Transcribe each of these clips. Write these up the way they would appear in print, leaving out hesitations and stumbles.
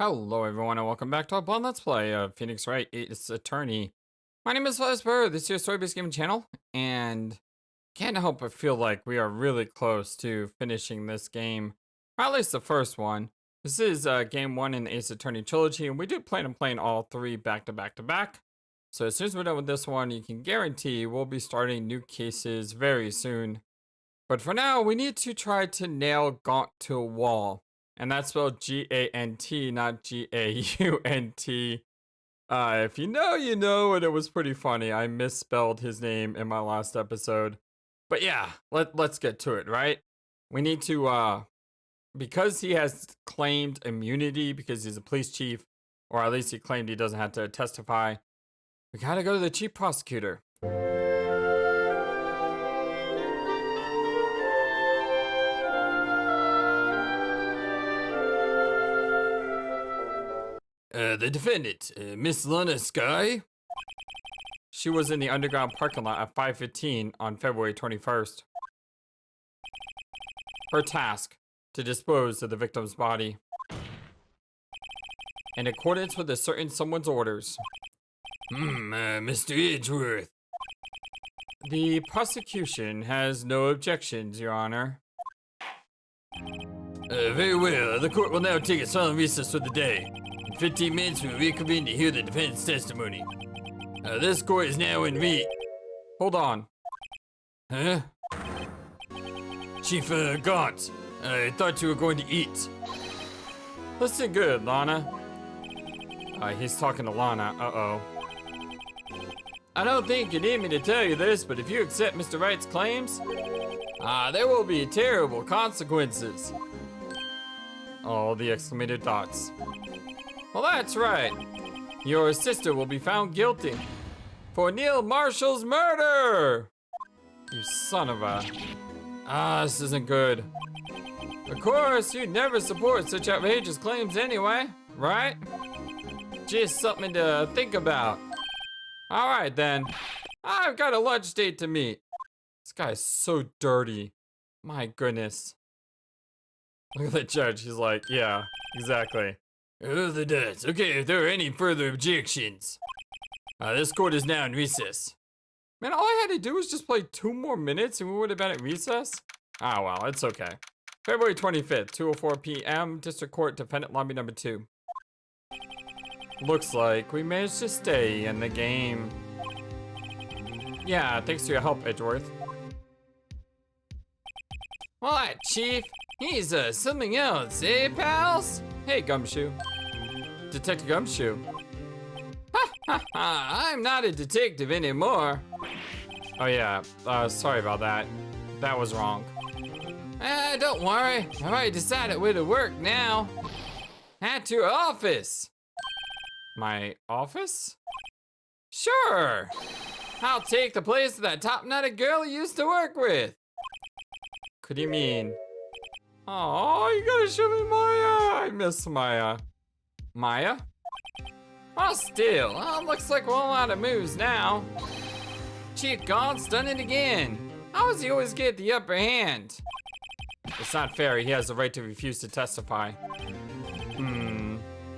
Hello everyone and welcome back to our Blood Let's Play of Phoenix Wright Ace Attorney. My name is FlightlessBird, this is your story-based gaming channel, and can't help but feel like we are really close to finishing this game, or at least the first one. This is game 1 in the Ace Attorney trilogy, and we do plan on playing all 3 back to back to back. So as soon as we're done with this one, you can guarantee we'll be starting new cases very soon. But for now, we need to try to nail Gaunt to a wall. And that's spelled G-A-N-T, not G-A-U-N-T. If you know, you know, and it was pretty funny. I misspelled his name in my last episode. But yeah, let's get to it, right? We need to, because he has claimed immunity because he's a police chief, or at least he claimed he doesn't have to testify, we gotta go to the chief prosecutor. The defendant, Miss Lana Sky. She was in the underground parking lot at 5:15 on February 21st. Her task, to dispose of the victim's body. In accordance with a certain someone's orders. Mr. Edgeworth. The prosecution has no objections, Your Honor. Very well. The court will now take a silent recess for the day. In 15 minutes, we will reconvene to hear the defendant's testimony. This court is now in Hold on. Huh? Chief Gaunt, I thought you were going to eat. Listen good, Lana. He's talking to Lana. Uh-oh. I don't think you need me to tell you this, but if you accept Mr. Wright's claims, there will be terrible consequences. All the exclamated thoughts. Well, that's right. Your sister will be found guilty for Neil Marshall's murder. You son of a... this isn't good. Of course, you'd never support such outrageous claims anyway, right? Just something to think about. All right, then. I've got a lunch date to meet. This guy's so dirty. My goodness. Look at the judge. He's like, yeah, exactly. Oh, the does. Okay, if there are any further objections. This court is now in recess. Man, all I had to do was just play 2 more minutes and we would have been at recess? Ah, well, it's okay. February 25th, 2:04 p.m., District Court, Defendant Lobby number 2. Looks like we managed to stay in the game. Yeah, thanks to your help, Edgeworth. What, Chief? He's something else, eh, pals? Hey, Gumshoe. Detective Gumshoe. Ha ha ha, I'm not a detective anymore. Oh yeah, sorry about that. That was wrong. Don't worry, I already decided where to work now. At your office. My office? Sure. I'll take the place of that top-knotted girl you used to work with. Could you mean... Oh, you gotta show me Maya. I miss Maya. Maya? Well, still, looks like we're all out of moves now. Chief Gaunt's done it again. How does he always get the upper hand? It's not fair. He has the right to refuse to testify.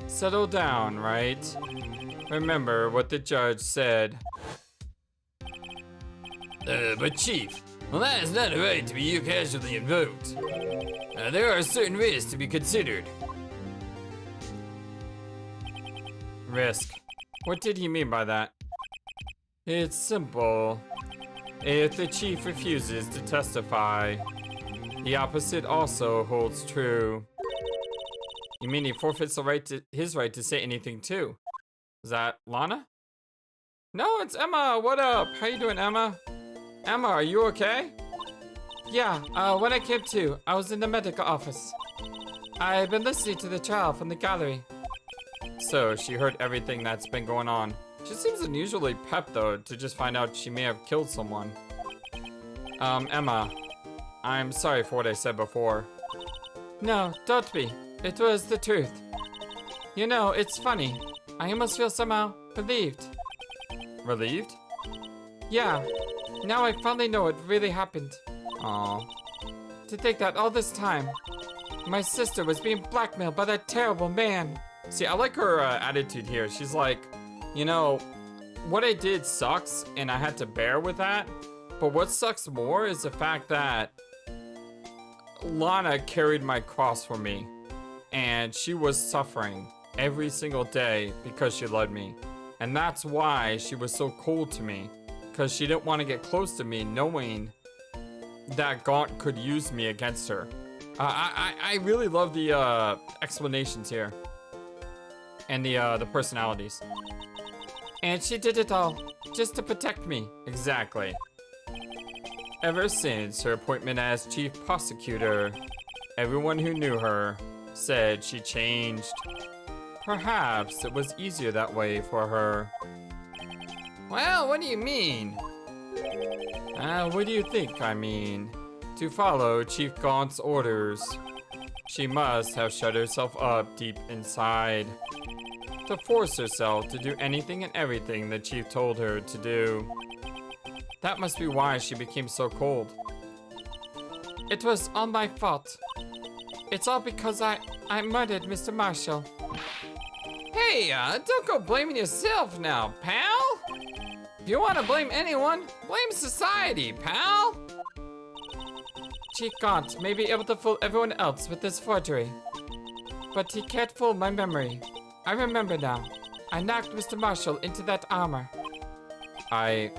Settle down, right? Remember what the judge said. But Chief, well, that is not a right to be casually invoked. There are certain risks to be considered. Risk. What did he mean by that? It's simple. If the chief refuses to testify, the opposite also holds true. You mean he forfeits the his right to say anything too? Is that Lana? No, it's Emma. What up? How you doing, Emma? Emma, are you okay? Yeah, when I came to, I was in the medical office. I've been listening to the trial from the gallery. So, she heard everything that's been going on. She seems unusually pepped, though, to just find out she may have killed someone. Emma, I'm sorry for what I said before. No, don't be. It was the truth. You know, it's funny. I almost feel somehow relieved. Relieved? Yeah. Now I finally know what really happened. Aww. To think that all this time, my sister was being blackmailed by that terrible man. See, I like her attitude here. She's like, you know, what I did sucks and I had to bear with that. But what sucks more is the fact that Lana carried my cross for me. And she was suffering every single day because she loved me. And that's why she was so cold to me. Because she didn't want to get close to me knowing that Gaunt could use me against her. I really love the explanations here. And the personalities. And she did it all just to protect me. Exactly. Ever since her appointment as chief prosecutor, everyone who knew her said she changed. Perhaps it was easier that way for her. Well, what do you mean? What do you think I mean? To follow Chief Gaunt's orders, she must have shut herself up deep inside. To force herself to do anything and everything the Chief told her to do. That must be why she became so cold. It was all my fault. It's all because I murdered Mr. Marshall. Hey, don't go blaming yourself now, pal. If you want to blame anyone, blame society, pal. Chief Gaunt may be able to fool everyone else with this forgery, but he can't fool my memory. I remember now. I knocked Mr. Marshall into that armor. I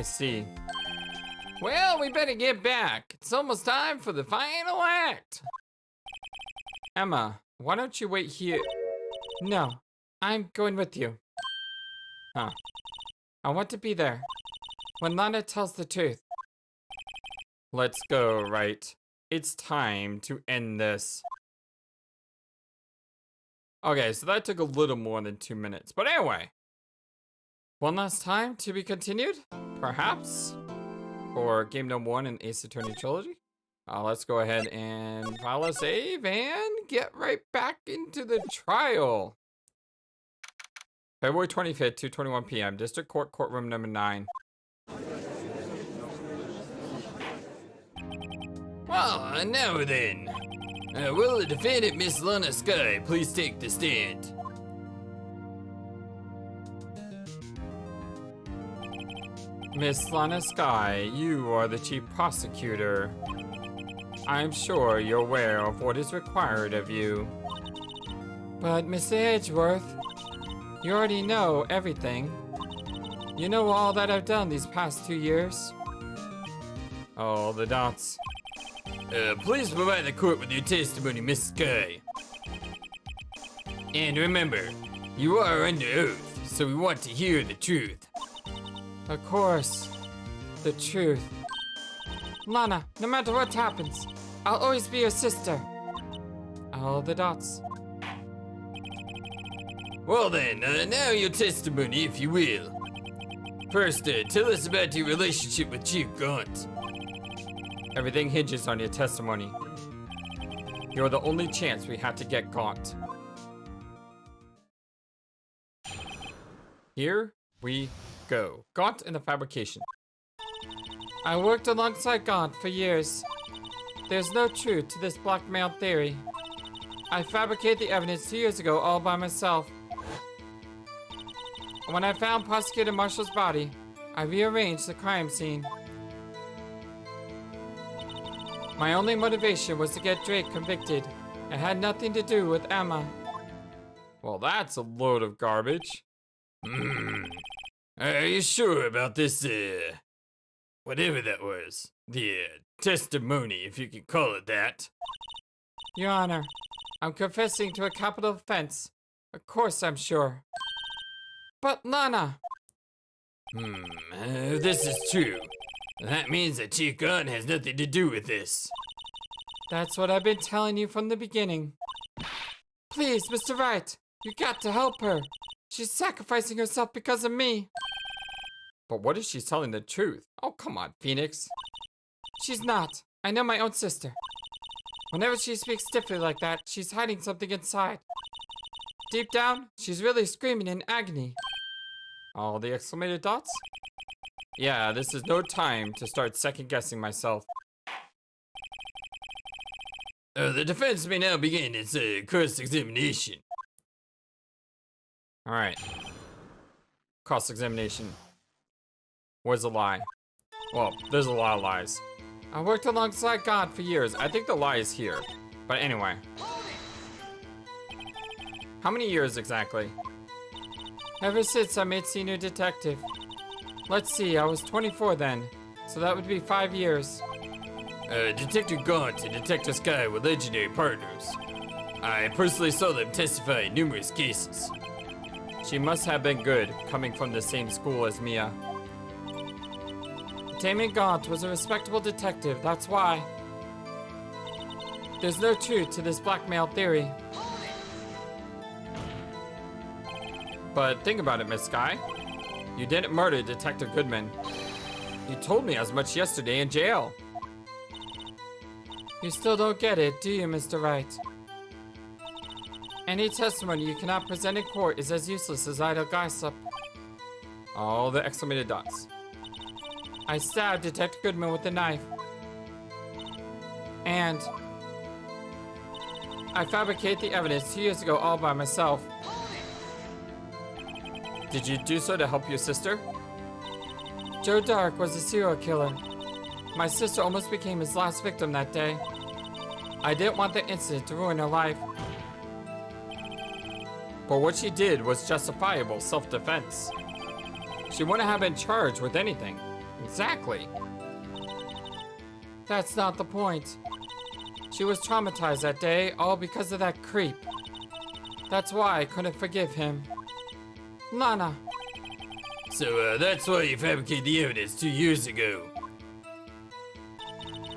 see. Well, we better get back. It's almost time for the final act. Emma, why don't you wait here? No, I'm going with you. Huh. I want to be there when Lana tells the truth. Let's go, Wright. It's time to end this. Okay, so that took a little more than 2 minutes. But anyway. One last time to be continued, perhaps? For game number 1 in Ace Attorney Trilogy. Let's go ahead and file a save and get right back into the trial. February 25th, 2:21 p.m. District Court, courtroom number 9. Well, now then. Will the defendant, Miss Lana Skye, please take the stand? Miss Lana Skye, you are the chief prosecutor. I'm sure you're aware of what is required of you. But Mr. Edgeworth, you already know everything. You know all that I've done these past 2 years. All the dots. Please provide the court with your testimony, Miss Skye. And remember, you are under oath, so we want to hear the truth. Of course, the truth. Lana, no matter what happens, I'll always be your sister. All the dots. Well then, now your testimony, if you will. First, tell us about your relationship with Chief Gaunt. Everything hinges on your testimony. You're the only chance we have to get Gaunt. Here we go. Gaunt and the fabrication. I worked alongside Gaunt for years. There's no truth to this blackmail theory. I fabricated the evidence 2 years ago all by myself. When I found Prosecutor Marshall's body, I rearranged the crime scene. My only motivation was to get Drake convicted. It had nothing to do with Emma. Well, that's a load of garbage. Are you sure about this, whatever that was? The, testimony, if you can call it that. Your Honor, I'm confessing to a capital offense. Of course I'm sure. But Lana! If this is true, that means that Chief Gaunt has nothing to do with this. That's what I've been telling you from the beginning. Please, Mr. Wright, you got to help her. She's sacrificing herself because of me. But what if she's telling the truth? Oh, come on, Phoenix. She's not. I know my own sister. Whenever she speaks stiffly like that, she's hiding something inside. Deep down, she's really screaming in agony. All the exclamated dots? Yeah, this is no time to start second-guessing myself. The defense may now begin its cross-examination. Alright. Cross-examination. Where's the lie? Well, there's a lot of lies. I worked alongside God for years. I think the lie is here. But anyway. How many years exactly? Ever since I made senior detective. Let's see, I was 24 then. So that would be 5 years. Detective Gaunt and Detective Sky were legendary partners. I personally saw them testify in numerous cases. She must have been good, coming from the same school as Mia. Damon Gaunt was a respectable detective, that's why. There's no truth to this blackmail theory. But think about it, Miss Sky. You didn't murder Detective Goodman. You told me as much yesterday in jail. You still don't get it, do you, Mr. Wright? Any testimony you cannot present in court is as useless as idle gossip. All the exclamated dots. I stabbed Detective Goodman with a knife. And I fabricated the evidence 2 years ago all by myself. Did you do so to help your sister? Joe Dark was a serial killer. My sister almost became his last victim that day. I didn't want the incident to ruin her life. But what she did was justifiable self-defense. She wouldn't have been charged with anything. Exactly. That's not the point. She was traumatized that day, all because of that creep. That's why I couldn't forgive him. Lana. So, that's why you fabricated the evidence 2 years ago.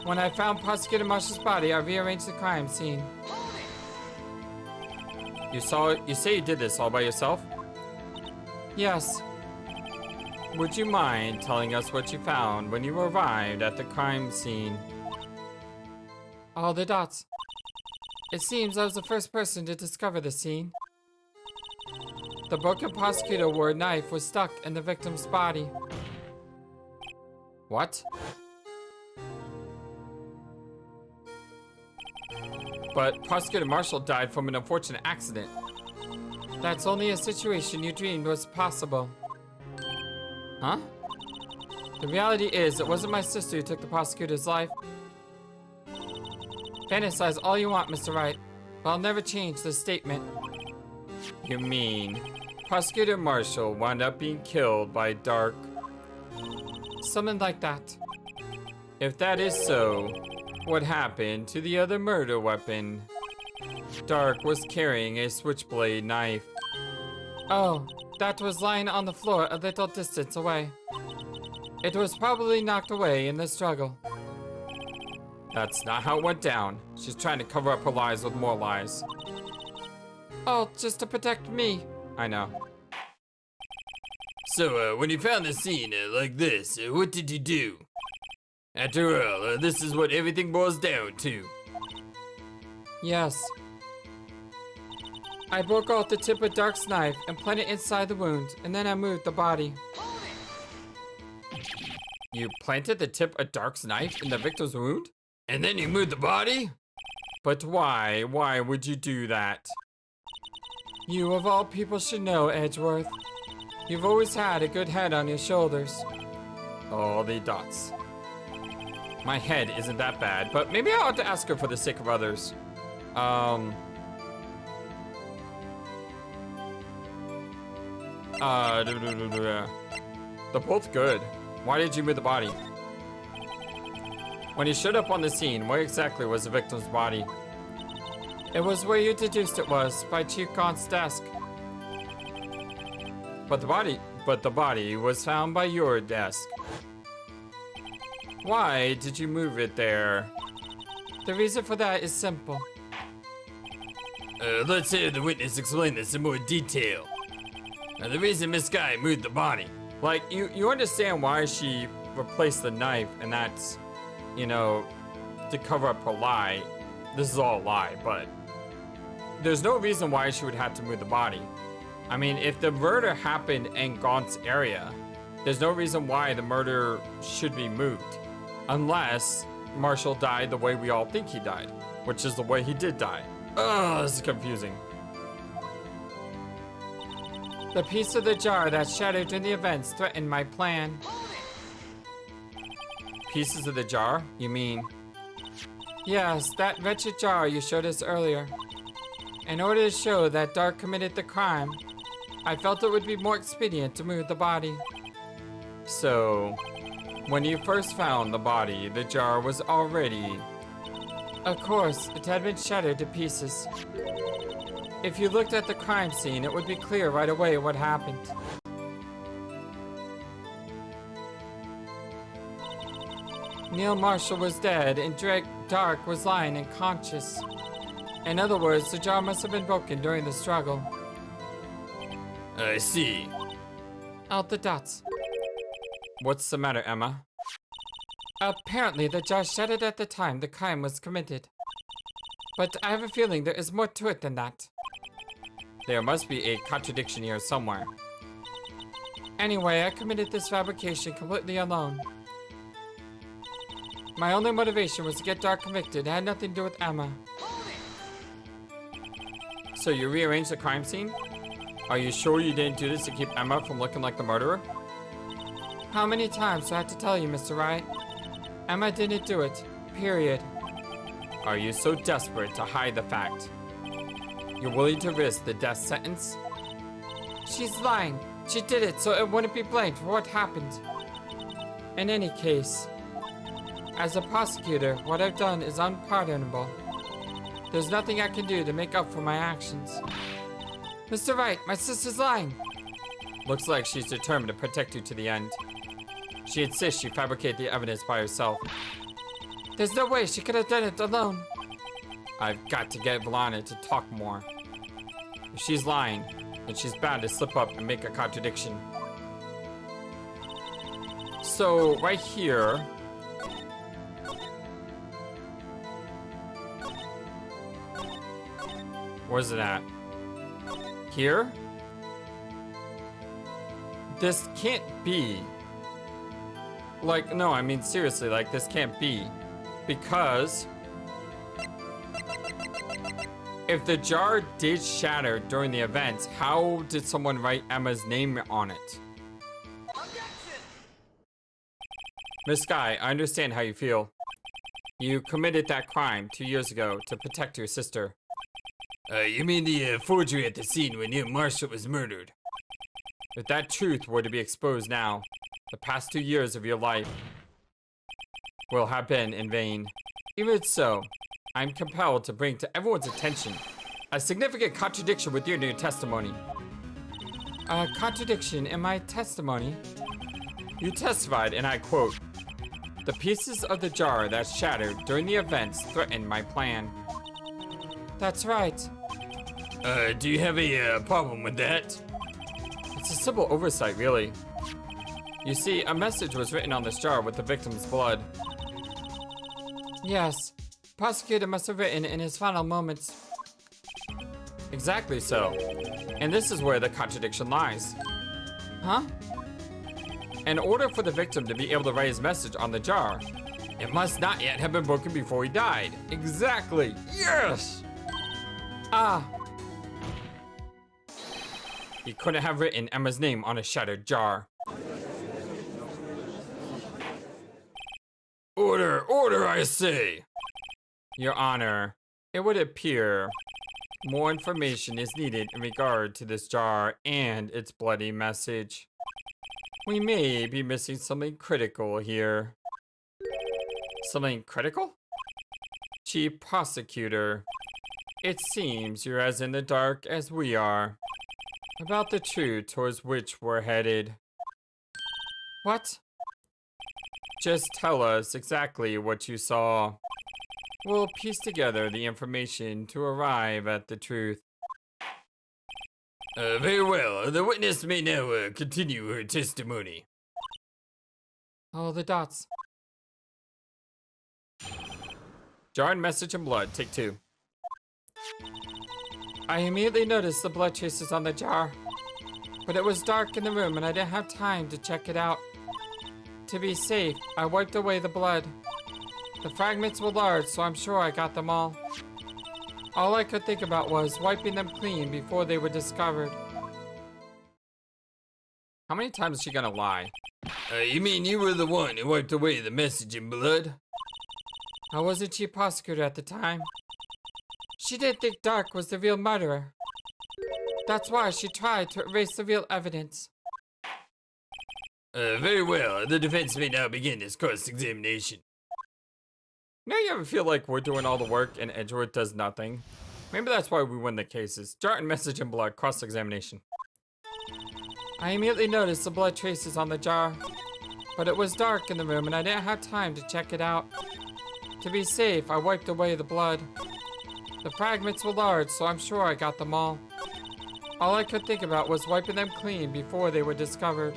When I found Prosecutor Marshall's body, I rearranged the crime scene. You say you did this all by yourself? Yes. Would you mind telling us what you found when you arrived at the crime scene? All the dots. It seems I was the first person to discover the scene. The broken prosecutor wore knife was stuck in the victim's body. What? But Prosecutor Marshall died from an unfortunate accident. That's only a situation you dreamed was possible. Huh? The reality is, it wasn't my sister who took the prosecutor's life. Fantasize all you want, Mr. Wright, but I'll never change this statement. You mean, Prosecutor Marshall wound up being killed by Dark? Something like that. If that is so, what happened to the other murder weapon? Dark was carrying a switchblade knife. Oh, that was lying on the floor a little distance away. It was probably knocked away in the struggle. That's not how it went down. She's trying to cover up her lies with more lies. Oh, just to protect me. I know. So, when you found the scene like this, what did you do? After all, this is what everything boils down to. Yes. I broke off the tip of Dark's knife and planted it inside the wound, and then I moved the body. You planted the tip of Dark's knife in the victim's wound? And then you moved the body? But why? Why would you do that? You of all people should know, Edgeworth. You've always had a good head on your shoulders. All the dots. My head isn't that bad, but maybe I ought to ask her for the sake of others. They're both good. Why did you move the body? When you showed up on the scene, where exactly was the victim's body? It was where you deduced it was, by Chief Gaunt's desk. But the body was found by your desk. Why did you move it there? The reason for that is simple. Let's hear the witness explain this in more detail. The reason Miss Sky moved the body. Like, you understand why she replaced the knife, and that's, you know, to cover up her lie. This is all a lie, but there's no reason why she would have to move the body. I mean, if the murder happened in Gaunt's area, there's no reason why the murder should be moved. Unless Marshall died the way we all think he died, which is the way he did die. Oh, this is confusing. The piece of the jar that shattered during the events threatened my plan. Pieces of the jar? You mean? Yes, that wretched jar you showed us earlier. In order to show that Dark committed the crime, I felt it would be more expedient to move the body. So, when you first found the body, the jar was already... Of course, it had been shattered to pieces. If you looked at the crime scene, it would be clear right away what happened. Neil Marshall was dead and Dark was lying unconscious. In other words, the jar must have been broken during the struggle. I see. Out the dots. What's the matter, Emma? Apparently, the jar shattered at the time the crime was committed. But I have a feeling there is more to it than that. There must be a contradiction here somewhere. Anyway, I committed this fabrication completely alone. My only motivation was to get Dark convicted. It had nothing to do with Emma. So you rearranged the crime scene? Are you sure you didn't do this to keep Emma from looking like the murderer? How many times do I have to tell you, Mr. Wright? Emma didn't do it. Period. Are you so desperate to hide the fact? You're willing to risk the death sentence? She's lying. She did it so it wouldn't be blamed for what happened. In any case, as a prosecutor, what I've done is unpardonable. There's nothing I can do to make up for my actions. Mr. Wright, my sister's lying. Looks like she's determined to protect you to the end. She insists she fabricated the evidence by herself. There's no way she could have done it alone. I've got to get Valana to talk more. If she's lying, then she's bound to slip up and make a contradiction. So, right here... Where's it at? Here? This can't be. Like, no, I mean seriously, like this can't be. Because if the jar did shatter during the events, how did someone write Emma's name on it? Miss Sky, I understand how you feel. You committed that crime 2 years ago to protect your sister. You mean the forgery at the scene when Neil Marshall was murdered? If that truth were to be exposed now, the past 2 years of your life will have been in vain. Even so, I'm compelled to bring to everyone's attention a significant contradiction with your new testimony. A contradiction in my testimony? You testified, and I quote, "The pieces of the jar that shattered during the events threatened my plan." That's right. Do you have a problem with that? It's a simple oversight, really. You see, a message was written on this jar with the victim's blood. Yes, prosecutor must have written in his final moments. Exactly so. And this is where the contradiction lies. Huh? In order for the victim to be able to write his message on the jar, it must not yet have been broken before he died. Exactly. Yes! Ah. He couldn't have written Emma's name on a shattered jar. Order, order, I say! Your Honor, it would appear more information is needed in regard to this jar and its bloody message. We may be missing something critical here. Something critical? Chief Prosecutor, it seems you're as in the dark as we are about the truth towards which we're headed. What? Just tell us exactly what you saw. We'll piece together the information to arrive at the truth. Very well. The witness may now continue her testimony. Oh, the dots. Jar and message and blood, take 2. I immediately noticed the blood traces on the jar, but it was dark in the room and I didn't have time to check it out. To be safe, I wiped away the blood. The fragments were large, so I'm sure I got them all. All I could think about was wiping them clean before they were discovered. How many times is she gonna lie? You mean you were the one who wiped away the message in blood? I wasn't chief prosecutor at the time. She didn't think Dark was the real murderer. That's why she tried to erase the real evidence. Very well. The defense may now begin its cross-examination. Now you ever feel like we're doing all the work and Edgeworth does nothing? Maybe that's why we win the cases. Jar and message in blood, cross-examination. I immediately noticed the blood traces on the jar, but it was dark in the room and I didn't have time to check it out. To be safe, I wiped away the blood. The fragments were large, so I'm sure I got them all. All I could think about was wiping them clean before they were discovered.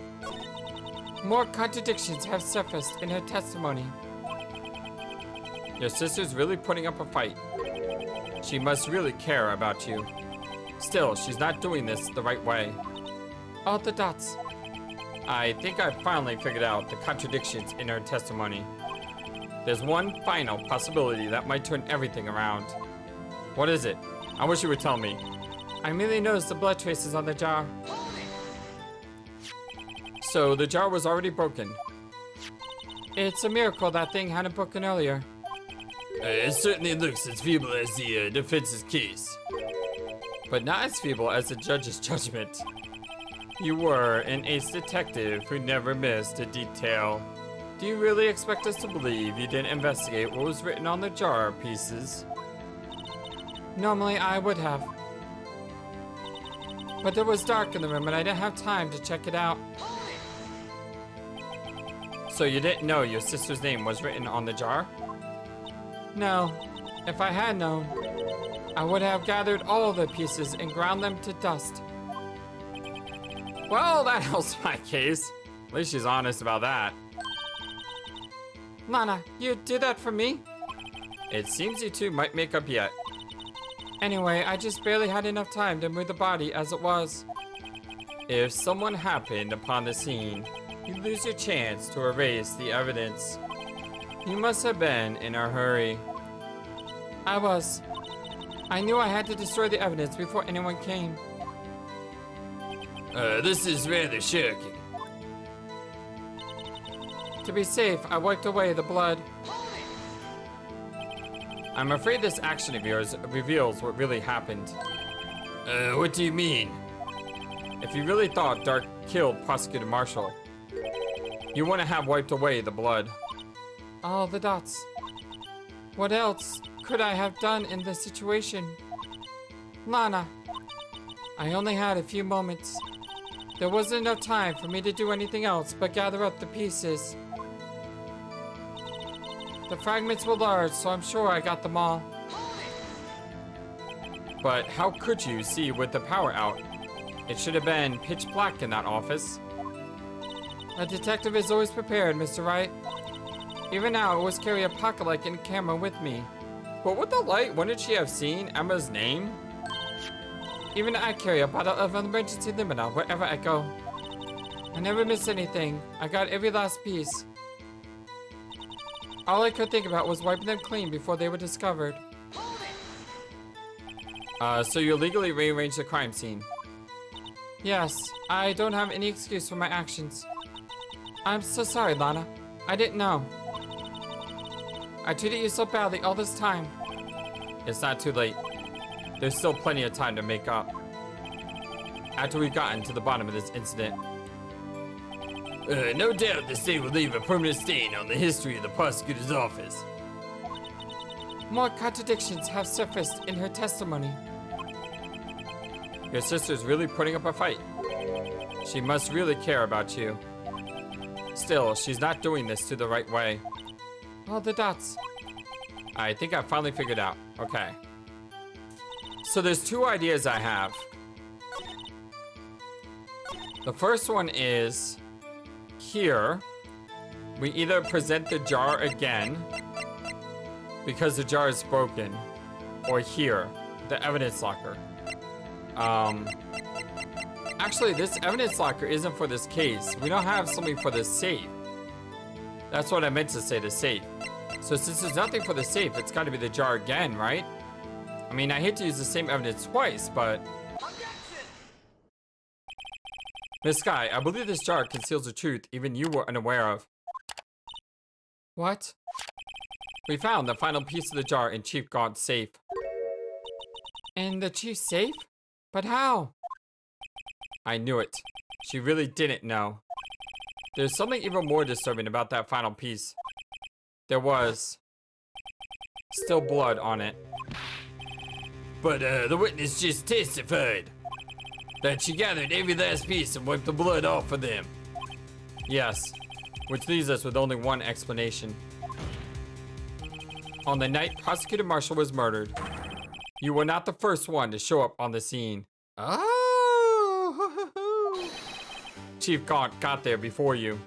More contradictions have surfaced in her testimony. Your sister's really putting up a fight. She must really care about you. Still, she's not doing this the right way. All the dots. I think I finally figured out the contradictions in her testimony. There's one final possibility that might turn everything around. What is it? I wish you would tell me. I immediately noticed the blood traces on the jar. So the jar was already broken. It's a miracle that thing hadn't broken earlier. It certainly looks as feeble as the defense's case. But not as feeble as the judge's judgment. You were an ace detective who never missed a detail. Do you really expect us to believe you didn't investigate what was written on the jar pieces? Normally I would have. But it was dark in the room and I didn't have time to check it out. So you didn't know your sister's name was written on the jar? No. If I had known, I would have gathered all the pieces and ground them to dust. Well, that helps my case. At least she's honest about that. Lana, you'd do that for me? It seems you two might make up yet. Anyway, I just barely had enough time to move the body as it was. If someone happened upon the scene, you lose your chance to erase the evidence. You must have been in a hurry. I was. I knew I had to destroy the evidence before anyone came. This is rather shocking. To be safe, I wiped away the blood. I'm afraid this action of yours reveals what really happened. What do you mean? If you really thought Dark killed Prosecutor Marshall, you wouldn't have wiped away the blood. All the dots. What else could I have done in this situation? Lana, I only had a few moments. There wasn't enough time for me to do anything else but gather up the pieces. The fragments were large, so I'm sure I got them all. But how could you see with the power out? It should have been pitch black in that office. A detective is always prepared, Mr. Wright. Even now, I always carry a pocket light and camera with me. But with the light, wouldn't she have seen Emma's name? Even I carry a bottle of emergency limiter wherever I go. I never miss anything. I got every last piece. All I could think about was wiping them clean before they were discovered. So you illegally rearranged the crime scene? Yes, I don't have any excuse for my actions. I'm so sorry, Lana. I didn't know. I treated you so badly all this time. It's not too late. There's still plenty of time to make up. After we've gotten to the bottom of this incident. No doubt the state will leave a permanent stain on the history of the prosecutor's office. More contradictions have surfaced in her testimony. Your sister's really putting up a fight. She must really care about you. Still, she's not doing this the right way. All the dots. I think I finally figured out. Okay. So there's two ideas I have. The first one is here. We either present the jar again because the jar is broken, or here, the evidence locker. Actually, this evidence locker isn't for this case. We don't have something for this safe. That's what I meant to say, the safe. So since there's nothing for the safe, it's got to be the jar again, right? I mean, I hate to use the same evidence twice, but Miss Sky, I believe this jar conceals a truth even you were unaware of. What? We found the final piece of the jar in Chief Gaunt's safe. In the chief's safe? But how? I knew it. She really didn't know. There's something even more disturbing about that final piece. There was still blood on it. But the witness just testified that she gathered every last piece and wiped the blood off of them. Yes, which leaves us with only one explanation. On the night Prosecutor Marshall was murdered, you were not the first one to show up on the scene. Oh! Chief Gaunt got there before you.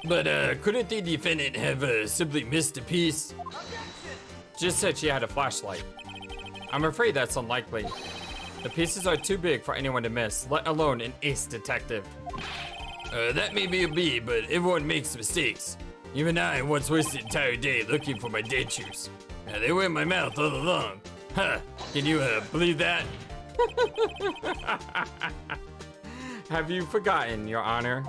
But couldn't the defendant have simply missed a piece? Just said she had a flashlight. I'm afraid that's unlikely. The pieces are too big for anyone to miss, let alone an ace detective. That may be a B, but everyone makes mistakes. Even I once wasted an entire day looking for my dentures. They were in my mouth all along. Huh, can you believe that? Have you forgotten, Your Honor?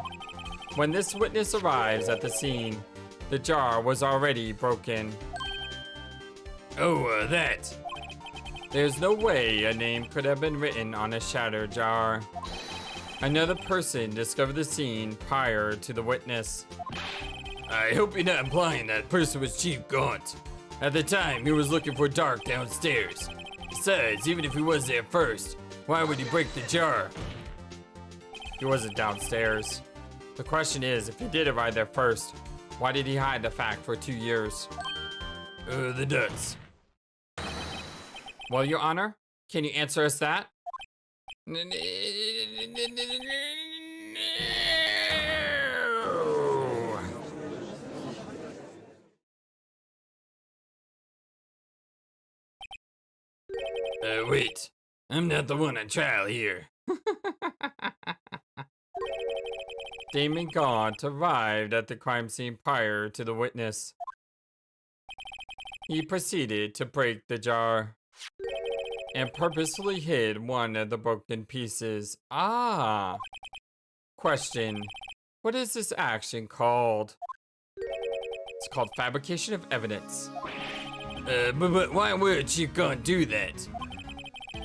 When this witness arrives at the scene, the jar was already broken. Oh, that. There's no way a name could have been written on a shattered jar. Another person discovered the scene prior to the witness. I hope you're not implying that person was Chief Gaunt. At the time, he was looking for Dark downstairs. Besides, even if he was there first, why would he break the jar? He wasn't downstairs. The question is, if he did arrive there first, why did he hide the fact for 2 years? The Duts. Well, Your Honor, can you answer us that? Wait. I'm not the one on trial here. Damon Gaunt arrived at the crime scene prior to the witness. He proceeded to break the jar and purposefully hid one of the broken pieces. Ah! Question. What is this action called? It's called Fabrication of Evidence. But why would Chief Gaunt do that?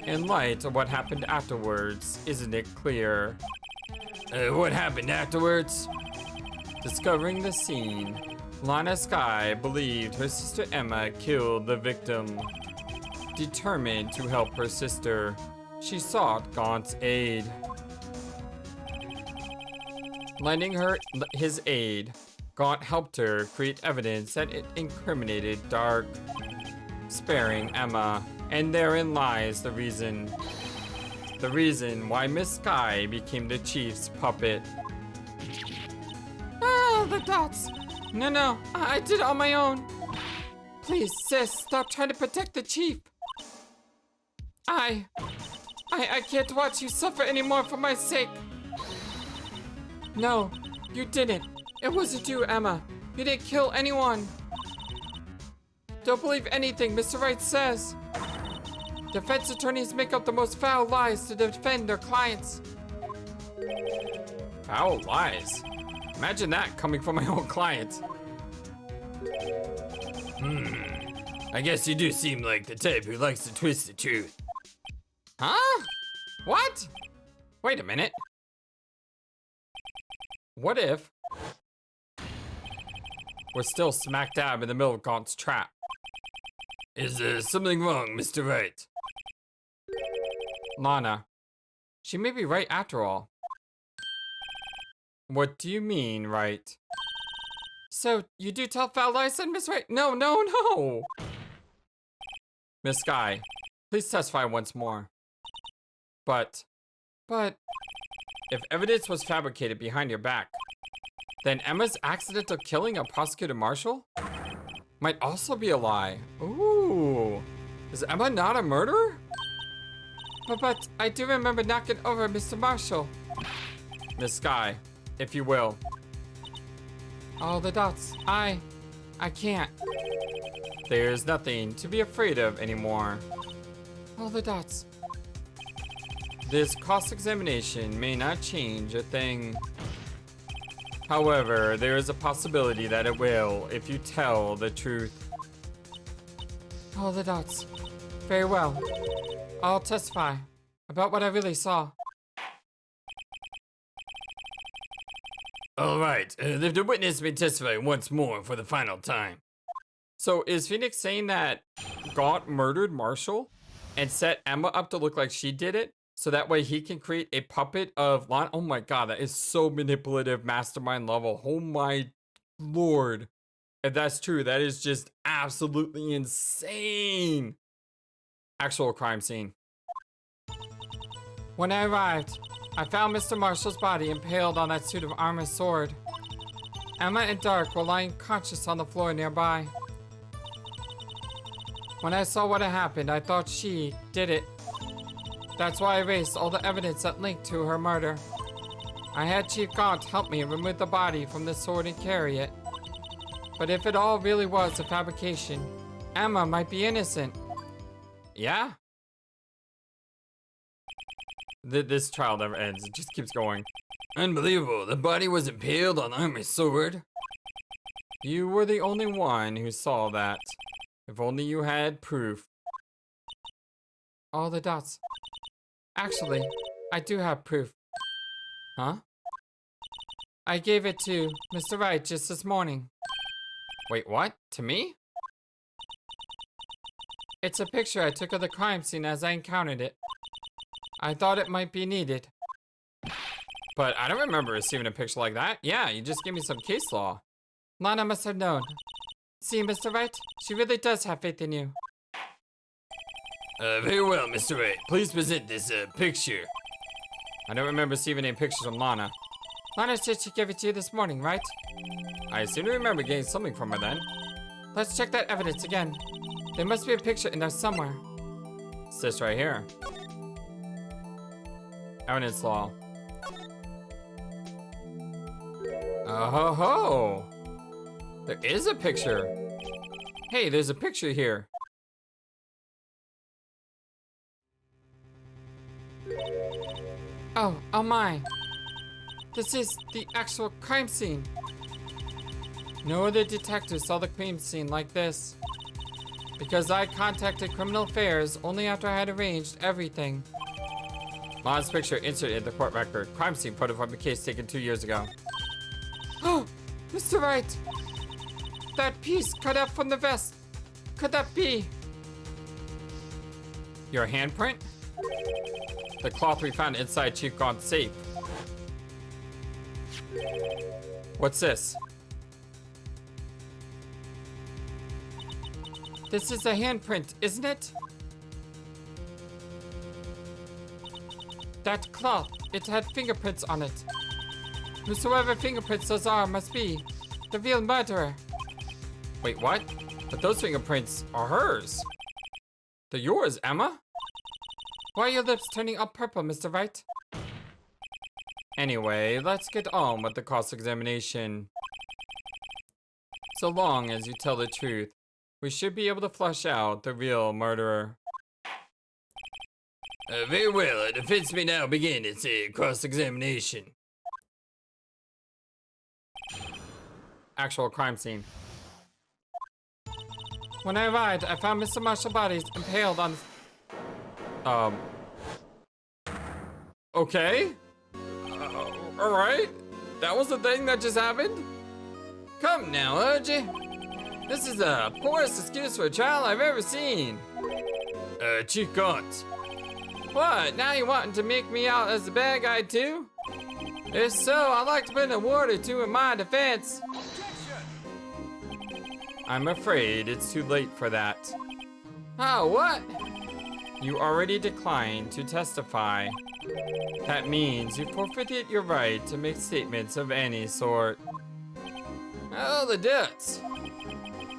In light of what happened afterwards, isn't it clear? What happened afterwards? Discovering the scene, Lana Sky believed her sister Emma killed the victim. Determined to help her sister, she sought Gaunt's aid. Lending her his aid, Gaunt helped her create evidence that it incriminated Dark, sparing Emma, and therein lies the reason. The reason why Miss Sky became the chief's puppet. Ah, the dots. No, I did it on my own. Please, sis, stop trying to protect the chief. I can't watch you suffer anymore for my sake. No, you didn't. It wasn't you, Emma. You didn't kill anyone. Don't believe anything Mr. Wright says. Defense attorneys make up the most foul lies to defend their clients. Foul lies? Imagine that coming from my own client. I guess you do seem like the type who likes to twist the truth. Huh? What? Wait a minute. What if we're still smack dab in the middle of Gaunt's trap? Is something wrong, Mr. Wright? Lana, she may be right after all. What do you mean, right? So, you do tell foul lies then, Miss Wright? No. Miss Sky, please testify once more. But if evidence was fabricated behind your back, then Emma's accidental killing of Prosecutor Marshall might also be a lie. Ooh, is Emma not a murderer? But I do remember knocking over Mr. Marshall. Miss Sky, if you will. All the dots. I can't. There's nothing to be afraid of anymore. All the dots. This cross-examination may not change a thing. However, there is a possibility that it will if you tell the truth. All the dots. Very well. I'll testify about what I really saw. Alright, the witness may testify once more for the final time. So is Phoenix saying that Gaunt murdered Marshall and set Emma up to look like she did it? So that way he can create a puppet of Lana? Oh my god, that is so manipulative, mastermind level. Oh my lord. If that's true, that is just absolutely insane. Actual crime scene. When I arrived, I found Mr. Marshall's body impaled on that suit of armor sword. Emma and Dark were lying conscious on the floor nearby. When I saw what had happened, I thought she did it. That's why I erased all the evidence that linked to her murder. I had Chief Gaunt help me remove the body from the sword and carry it. But if it all really was a fabrication, Emma might be innocent. Yeah? This trial never ends. It just keeps going. Unbelievable, the body was impaled on Armor's sword. You were the only one who saw that. If only you had proof. All the dots. Actually, I do have proof. Huh? I gave it to Mr. Wright just this morning. Wait, what? To me? It's a picture I took of the crime scene as I encountered it. I thought it might be needed. But I don't remember receiving a picture like that. Yeah, you just gave me some case law. Lana must have known. See, Mr. Wright, she really does have faith in you. Very well, Mr. Wright. Please present this picture. I don't remember receiving any pictures from Lana. Lana said she gave it to you this morning, right? I seem to remember getting something from her then. Let's check that evidence again. There must be a picture in there somewhere. It's this right here. Evidence law. Oh ho ho! There is a picture. Hey, there's a picture here. Oh my. This is the actual crime scene. No other detective saw the crime scene like this. Because I contacted Criminal Affairs only after I had arranged everything. Lana's picture inserted in the court record. Crime scene photo from the case taken 2 years ago. Oh, Mr. Wright! That piece cut out from the vest. Could that be? Your handprint? The cloth we found inside Chief Gaunt's safe. What's this? This is a handprint, isn't it? That cloth, it had fingerprints on it. Whosoever fingerprints those are must be the real murderer. Wait, what? But those fingerprints are hers. They're yours, Emma? Why are your lips turning up purple, Mr. Wright? Anyway, let's get on with the cross-examination. So long as you tell the truth, we should be able to flush out the real murderer. Very well, the defense may now begin its cross-examination. Actual crime scene. When I arrived, I found Mr. Marshall's body impaled on... Okay. Alright. That was the thing that just happened? Come now, Archie. This is the poorest excuse for a trial I've ever seen. Chief Gaunt. What? Now you wanting to make me out as the bad guy too? If so, I'd like to put an award or two in my defense. I'm afraid it's too late for that. Oh, what? You already declined to testify. That means you forfeited your right to make statements of any sort. Oh, the ducks.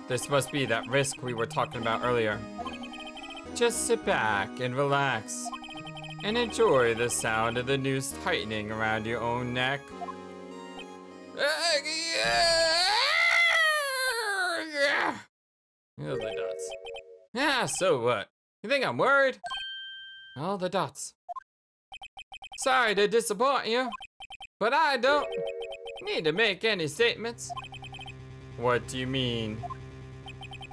This must be that risk we were talking about earlier. Just sit back and relax. And enjoy the sound of the noose tightening around your own neck. Oh, the dots. Yeah, so what? You think I'm worried? All the dots. Sorry to disappoint you, but I don't need to make any statements. What do you mean?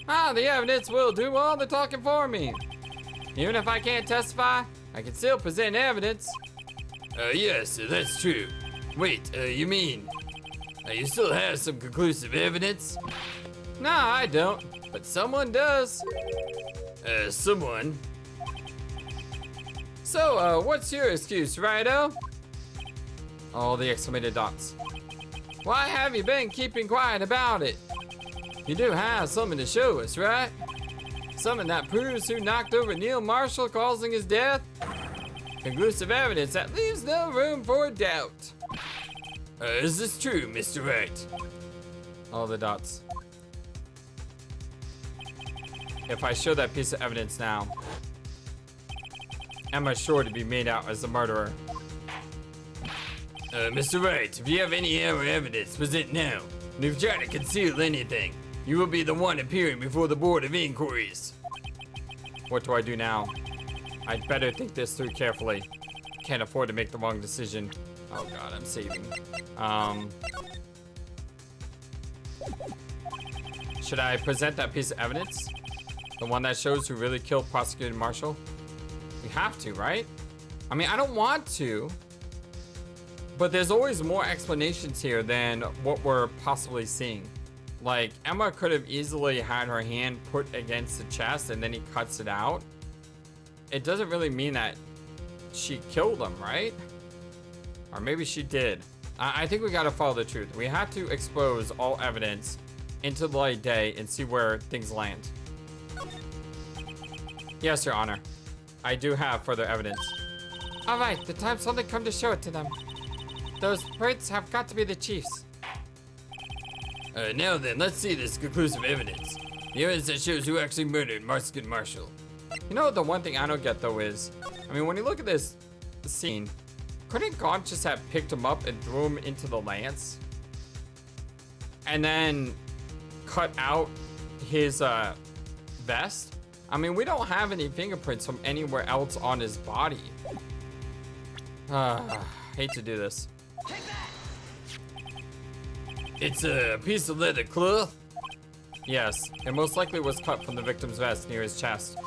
The evidence will do all the talking for me. Even if I can't testify, I can still present evidence. Yes, that's true. Wait, you mean, you still have some conclusive evidence? No, I don't, but someone does. Someone? So, what's your excuse, Righto? All the exclamated dots. Why have you been keeping quiet about it? You do have something to show us, right? Something that proves who knocked over Neil Marshall, causing his death? Conclusive evidence that leaves no room for doubt. Is this true, Mr. Wright? All the dots. If I show that piece of evidence now, Emma's sure to be made out as the murderer. Mr. Wright, if you have any other evidence, present now. And if you try to conceal anything, you will be the one appearing before the Board of Inquiries. What do I do now? I'd better think this through carefully. Can't afford to make the wrong decision. Oh god, I'm saving. Should I present that piece of evidence? The one that shows who really killed Prosecutor Marshall? We have to, right? I mean, I don't want to, but there's always more explanations here than what we're possibly seeing. Like, Emma could have easily had her hand put against the chest and then he cuts it out. It doesn't really mean that she killed him, right? Or maybe she did. I think we gotta follow the truth. We have to expose all evidence into the light of day and see where things land. Yes, Your Honor. I do have further evidence. All right, the time's only come to show it to them. Those prints have got to be the chief's. Now then, let's see this conclusive evidence. The evidence that shows who actually murdered Marston Marshall. You know, the one thing I don't get though is, I mean, when you look at this scene, couldn't God just have picked him up and threw him into the lance? And then cut out his vest? I mean, we don't have any fingerprints from anywhere else on his body. Hate to do this. It's a piece of leather cloth? Yes, it most likely was cut from the victim's vest near his chest.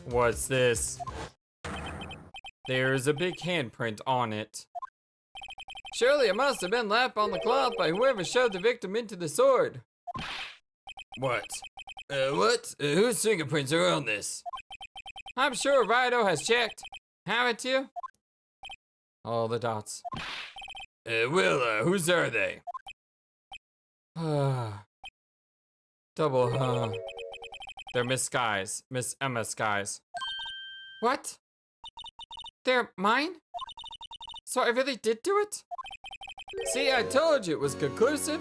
What's this? There's a big handprint on it. Surely it must have been left on the cloth by whoever shoved the victim into the sword. What? What? Whose fingerprints are on this? I'm sure Righto has checked. Haven't you? All the dots. Well, whose are they? Double, They're Miss Skies. Miss Emma Skies. What? They're mine? So I really did do it? See, I told you it was conclusive.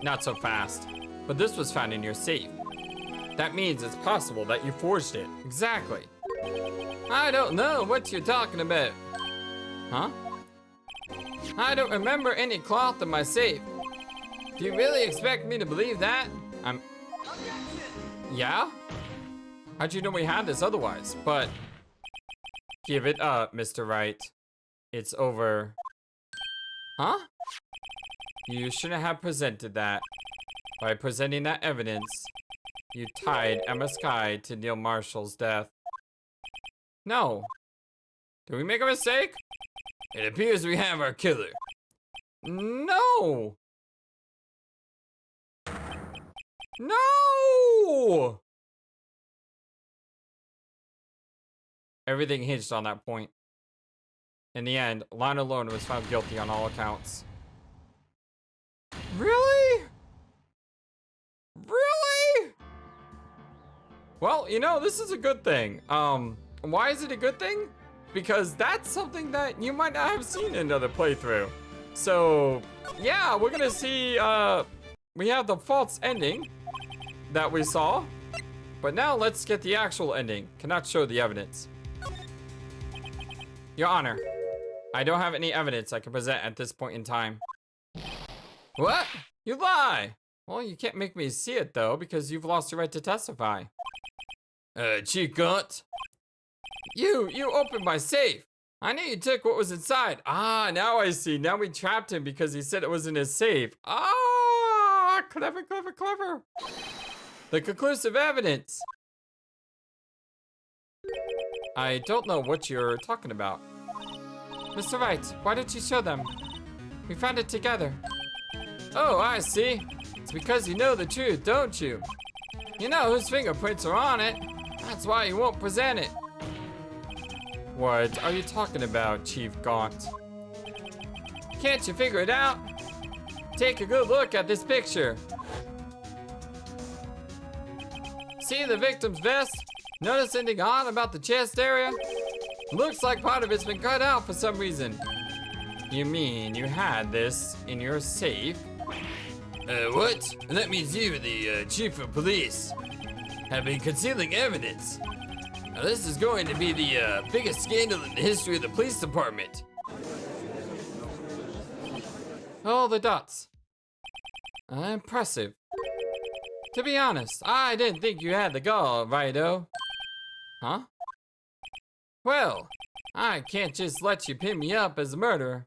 Not so fast. But this was found in your safe. That means it's possible that you forged it. Exactly. I don't know what you're talking about. Huh? I don't remember any cloth in my safe. Do you really expect me to believe that? Yeah? How'd you know we had this otherwise? But give it up, Mr. Wright. It's over. Huh? You shouldn't have presented that. By presenting that evidence, you tied Emma Sky to Neil Marshall's death. No. Did we make a mistake? It appears we have our killer. No! No! Everything hinged on that point. In the end, Lana Lone was found guilty on all accounts. Really? Really? Well, you know, this is a good thing. Why is it a good thing? Because that's something that you might not have seen in another playthrough. So, yeah, we're gonna see, we have the false ending that we saw. But now let's get the actual ending. Cannot show the evidence. Your Honor, I don't have any evidence I can present at this point in time. What? You lie! Well, you can't make me see it though, because you've lost your right to testify. Chief Gaunt? You opened my safe. I knew you took what was inside. Ah, now I see. Now we trapped him because he said it was in his safe. Ah, clever, clever, clever. The conclusive evidence. I don't know what you're talking about. Mr. Wright, why don't you show them? We found it together. Oh, I see. It's because you know the truth, don't you? You know whose fingerprints are on it. That's why you won't present it. What are you talking about, Chief Gaunt? Can't you figure it out? Take a good look at this picture. See the victim's vest? Notice anything odd about the chest area? Looks like part of it's been cut out for some reason. You mean you had this in your safe? What? That means you, the chief of police, have been concealing evidence. Now, this is going to be the biggest scandal in the history of the police department. Oh, the dots. Impressive. To be honest, I didn't think you had the gall, Righto. Huh? Well, I can't just let you pin me up as a murderer.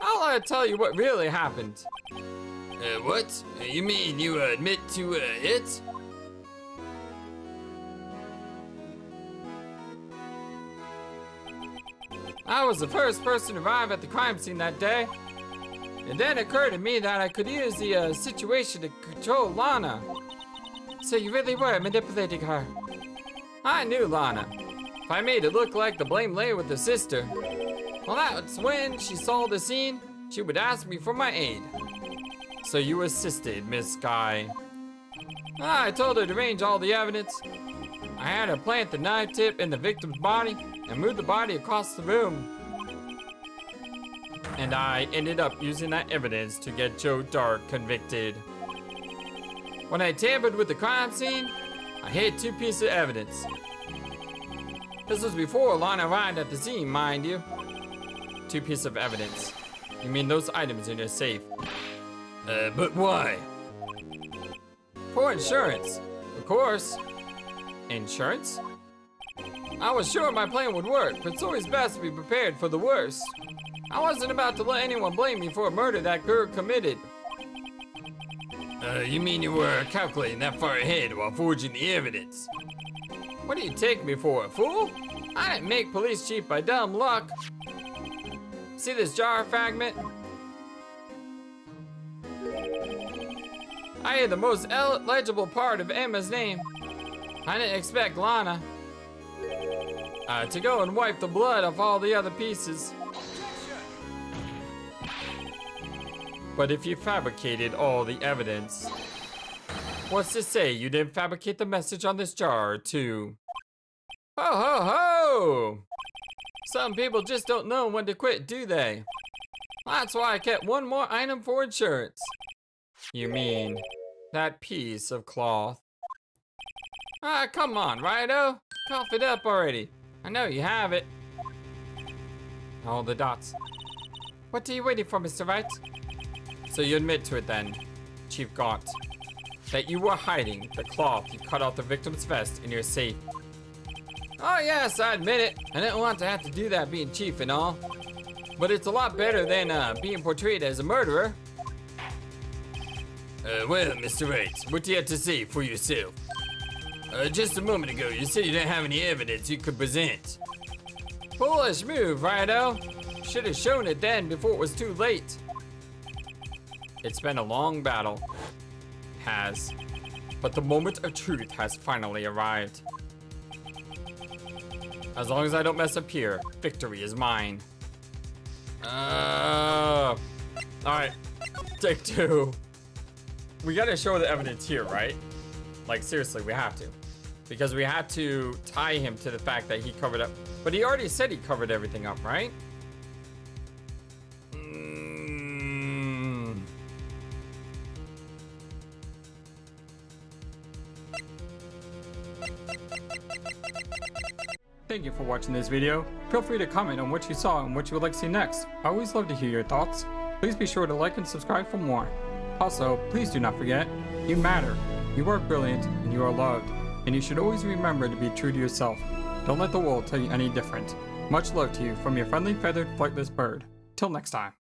I'll tell you what really happened. What? You mean you admit to it? I was the first person to arrive at the crime scene that day. It then occurred to me that I could use the situation to control Lana. So you really were manipulating her. I knew Lana. If I made it look like the blame lay with her sister, well, that's when she saw the scene, she would ask me for my aid. So you assisted, Miss Guy. I told her to arrange all the evidence. I had her plant the knife tip in the victim's body and move the body across the room. And I ended up using that evidence to get Joe Dark convicted. When I tampered with the crime scene, I hid 2 pieces of evidence. This was before Lana arrived at the scene, mind you. 2 pieces of evidence. You mean those items in your safe? But why? For insurance, of course. Insurance? I was sure my plan would work, but it's always best to be prepared for the worst. I wasn't about to let anyone blame me for a murder that girl committed. You mean you were calculating that far ahead while forging the evidence? What do you take me for, a fool? I didn't make police chief by dumb luck. See this jar fragment? I had the most legible part of Emma's name. I didn't expect Lana to go and wipe the blood off all the other pieces. But if you fabricated all the evidence, what's to say you didn't fabricate the message on this jar, too? Ho ho ho! Some people just don't know when to quit, do they? That's why I kept one more item for insurance. You mean that piece of cloth? Ah, come on, Righto. Cough it up already. I know you have it. All the dots. What are you waiting for, Mr. Wright? So you admit to it then, Chief Gaunt, that you were hiding the cloth you cut out the victim's vest in your safe. Oh yes, I admit it. I didn't want to have to do that being chief and all. But it's a lot better than being portrayed as a murderer. Well, Mr. Wright, what do you have to say for yourself? Just a moment ago, you said you didn't have any evidence you could present. Foolish move, Righto. Should have shown it then before it was too late. It's been a long battle. It has. But the moment of truth has finally arrived. As long as I don't mess up here, victory is mine. Alright. Take 2. We gotta show the evidence here, right? Like, seriously, we have to. Because we had to tie him to the fact that he covered up. But he already said he covered everything up, right? Thank you for watching this video. Feel free to comment on what you saw and what you would like to see next. I always love to hear your thoughts. Please be sure to like and subscribe for more. Also, please do not forget, you matter, you are brilliant, and you are loved. And you should always remember to be true to yourself. Don't let the world tell you any different. Much love to you from your friendly feathered flightless bird. Till next time.